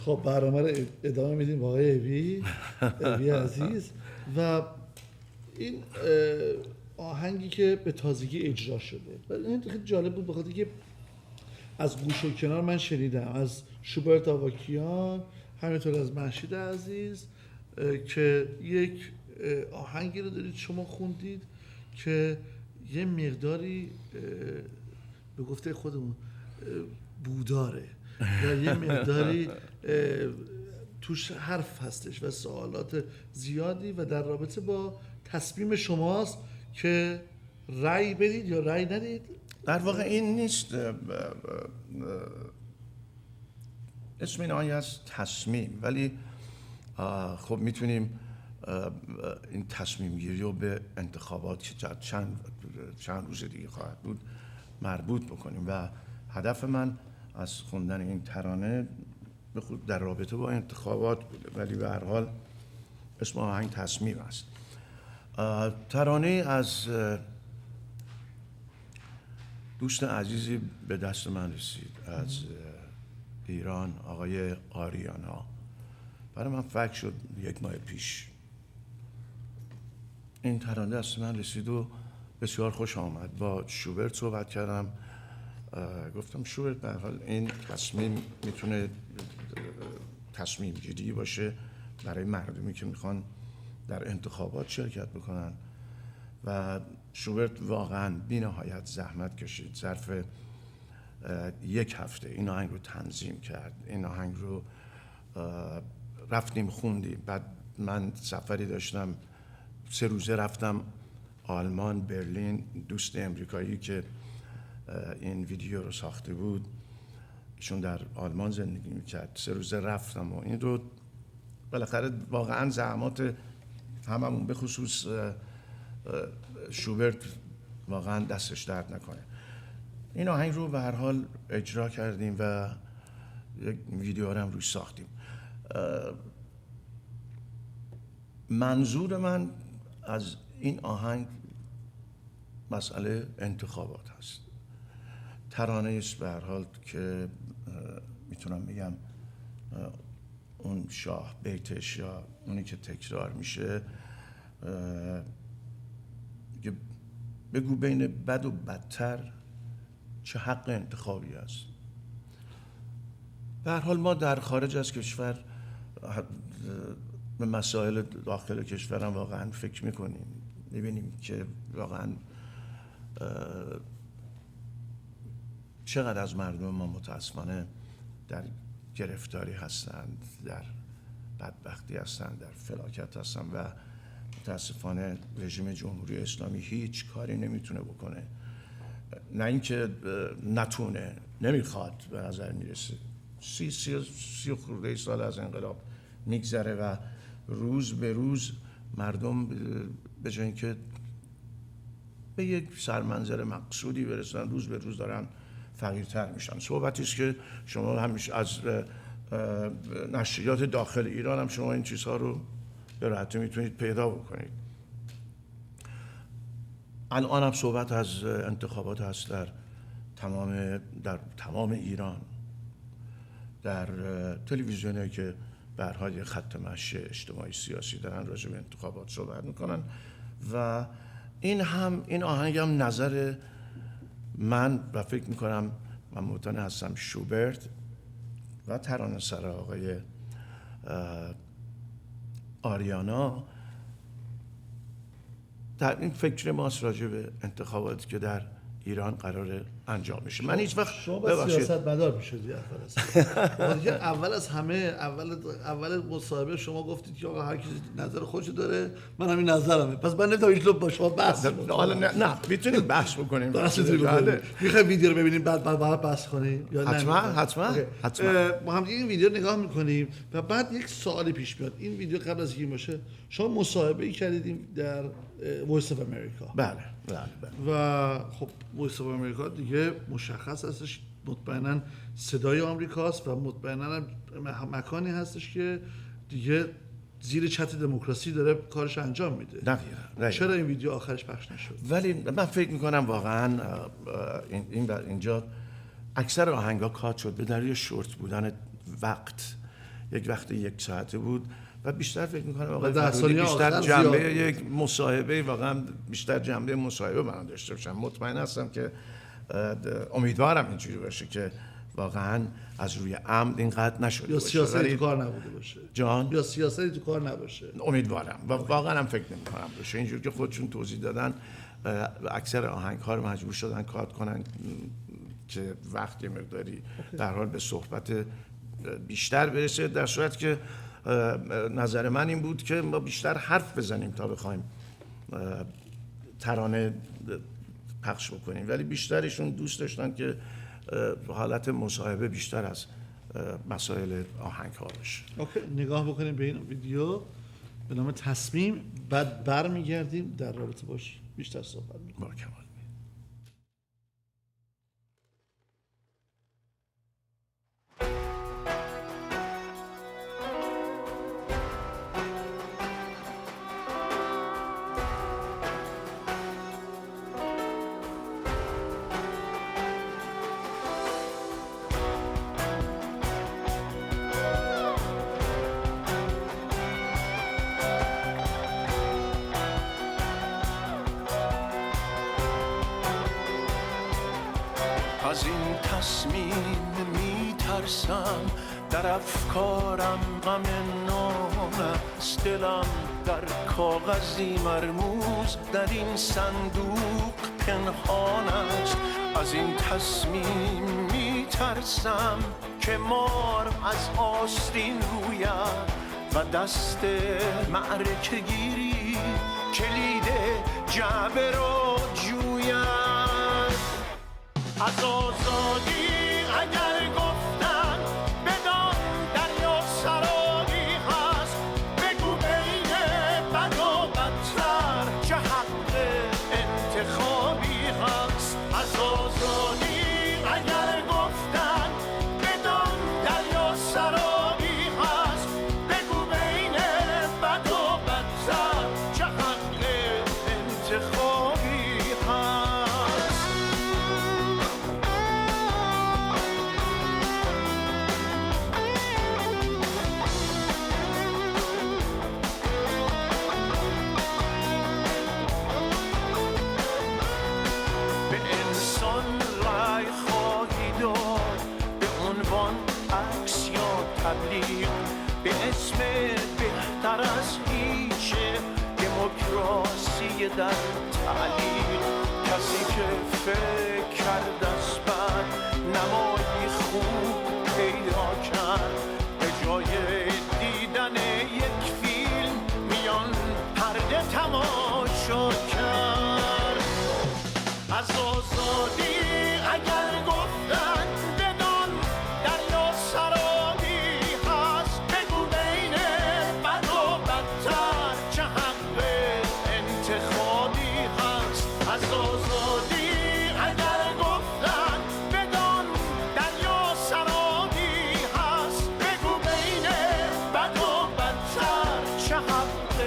خب برنامه رو ادامه میدیم با آقای اوی عزیز و این آهنگی که به تازگی اجرا شده این خیلی جالب بود بخاطر که از گوش و کنار من شنیدم از شوبرت آواکیان همینطور از مهشید عزیز که یک آهنگی رو دارید شما خوندید که یه مقداری به گفته خودمون بوداره یا یه مقداری توش حرف هستش و سوالات زیادی و در رابطه با تصمیم شماست که رأی بدید یا رأی ندید. در واقع این نیست، اسم این آیه از تصمیم، ولی خب میتونیم این تصمیم گیری رو به انتخابات که چند روز دیگه خواهد بود مربوط بکنیم و هدف من از خوندن این ترانه در رابطه با انتخابات بوده، ولی به هر حال اسم آهنگ تصمیم است. ترانه از دوست عزیزی به دست من رسید از ایران، آقای آریانا. برای من فکر شد 1 ماه پیش این ترانه دست من رسید و بسیار خوش آمد. با شوبرت صحبت کردم، گفتم شوبرت به هر حال این تصمیم میتونه تصمیم گیری باشه برای مردمی که میخوان در انتخابات شرکت بکنن و شوبرت واقعا بی نهایت زحمت کشید، ظرف 1 هفته این آهنگ رو تنظیم کرد، این آهنگ رو رفتیم خوندیم. بعد من سفری داشتم 3 روزه رفتم آلمان، برلین. دوست امریکایی که این ویدیو رو ساخته بود ایشون در آلمان زندگی میکرد، 3 روزه رفتم و این رو بالاخره واقعا زحمات هممون به خصوص شوبرت واقعا دستش درد نکنه. این آهنگ رو به هر حال اجرا کردیم و یک ویدیو رو هم روش ساختیم. منظور من از این آهنگ مسئله انتخابات هست. ترانه است به هر حال که میتونم بگم اون شاه بیتش یا اونی که تکرار میشه بگو بین بد و بدتر چه حق انتخابی است. به هر حال ما در خارج از کشور به مسائل داخل کشور هم واقعا فکر میکنیم، میبینیم که واقعا چقدر از مردم ما متاسفانه در گرفتاری هستند، در بدبختی هستند، در فلاکت هستند و متاسفانه رژیم جمهوری اسلامی هیچ کاری نمیتونه بکنه. نه اینکه نتونه، نمیخواد. به نظر میرسه 30 خورده سال از انقلاب میگذره و روز به روز مردم به جای اینکه به یک سرمنزل مقصودی برسن روز به روز دارن فقیرتر میشن. صحبتی است که شما همیشه از نشریات داخل ایران هم شما این چیزها رو به راحتی میتونید پیدا بکنید. الان هم صحبت از انتخابات هست در تمام ایران، در تلویزیونی که به هر حال خط مشی اجتماعی سیاسی دارن راجع به انتخابات صحبت میکنن و این آهنگ هم نظر من و فکر میکنم من مطمئن هستم شوبرت و ترانه‌سرا آقای آریانا در این فکر ماست راجع به انتخاباتی که در ایران قرار انجام میشه. من هیچ وقت شما باید سیاست مدار میشدی اول از همه اول مصاحبه شما گفتید که آقا هر کی نظر خودشو داره، من همین نظرمه، پس من نمیتونم هیچ با شما بحث کنم. حالا نه میتونیم بحث بکنیم. میخوای ویدیو رو ببینیم بعد بحث کنیم یا نه؟ حتما ما هم این ویدیو رو نگاه میکنیم و بعد یک سوالی پیش میاد. این ویدیو قبل از اینکه باشه شما مصاحبه‌ای کردید در وایس اف امریکا. بله. و خب وایس اف امریکا دیگه مشخص هستش، مطمئنا صدای آمریکاست و مطمئنا مکانی هستش که دیگه زیر چتر دموکراسی داره کارش انجام میده. دقیقاً. چرا این ویدیو آخرش پخش نشد؟ ولی من فکر میکنم واقعا اینجا اکثر آهنگا کات شد به دلیل شورت بودن وقت. یک وقت 1 ساعته بود و بیشتر فکر می‌کنم آقای 10 فرودی ثانیه بیشتر آخر جنبه زیاد. یک مصاحبه، واقعا بیشتر جنبه مصاحبه من داشته باشم. مطمئن هستم که امیدوارم اینجوری باشه که واقعا از روی عمد اینقدر نشده یا باشه. سیاستی ولی تو کار نبوده باشه جان یا سیاستی تو کار نباشه. امیدوارم و واقعا هم فکر نمی‌کنم باشه. اینجوری که خودشون توضیح دادن اکثر آهنگ‌ها رو مجبور شدن کات کنن که وقت یه مقداری در حال به صحبت بیشتر برسه، در صورت که نظر من این بود که ما بیشتر حرف بزنیم تا بخوایم ترانه پخش بکنیم، ولی بیشترشون دوست داشتن که حالت مصاحبه بیشتر از مسائل آهنگ ها باشه. اوکی، نگاه بکنیم به این ویدیو به نام تصمیم، بعد برمیگردیم در رابطه باش بیشتر صحبت می‌کنیم. با کمال. از این تصمیم میترسم، در افکارم غم نام است، دلم در کاغذی مرموز در این صندوق پنهان است. از این تصمیم میترسم که مار از آستین روید و دست معرکه گیری کلید جعبه رو جوید. از آزادی اگر گفتن بدان دریا سرابی هست، بگو بین بد و بدتر چه حق انتخابی هست. از آزادی اگر گفتن بدان دریا سرابی هست، بگو بین بد و بدتر چه حق انتخابی هست. به اسم بهتر از هیچ دموکراسی در تعلیم، کسی که فکر کرد از بد نمایی خوب پیدا کرد، به جای دیدن یک فیلم میان پرده تماشا کرد. از آزادی اگر گفتن بدان دریا سرابی هست، بگو بین بد و بدتر چه حق انتخابی هست. از آزادی اگر گفتن بدان دریا سرابی هست، بگو بین بد و بدتر چه حق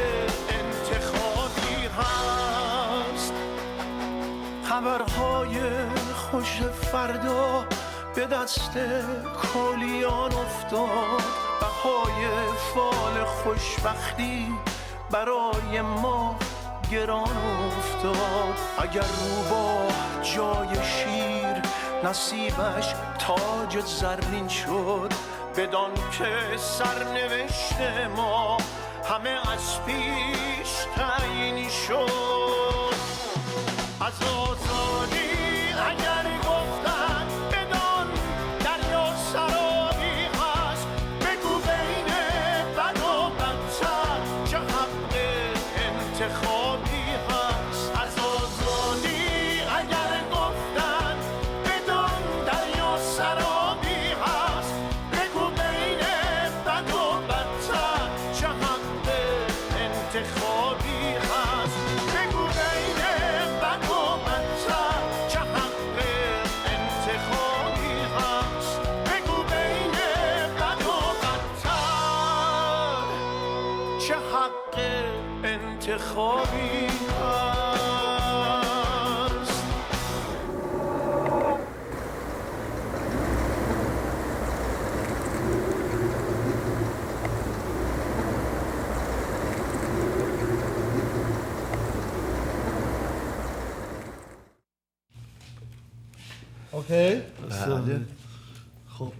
انتخابی هست. خبرهای خوش فردا به دست کولیان افتاد، بهای فال خوشبختی برای ما گران افتاد. اگر روباه جای شیر نصیبش تاج زرین شد، بدان که سرنوشت ما همه از پیش تعیین شد. از آزادی اگر گفتن بدان دریا سرابی هست، بگو بین بد و بدتر چه حق انتخابی هست. از آزادی اگر گفتن بدان دریا سرابی هست، بگو بین بد و بدتر چه حق انتخابی هست. بگو بین بد و بدتر چه حق انتخابی هست. بگو بین بد و بدتر چه حق انتخابی هست. اوکی بله. خب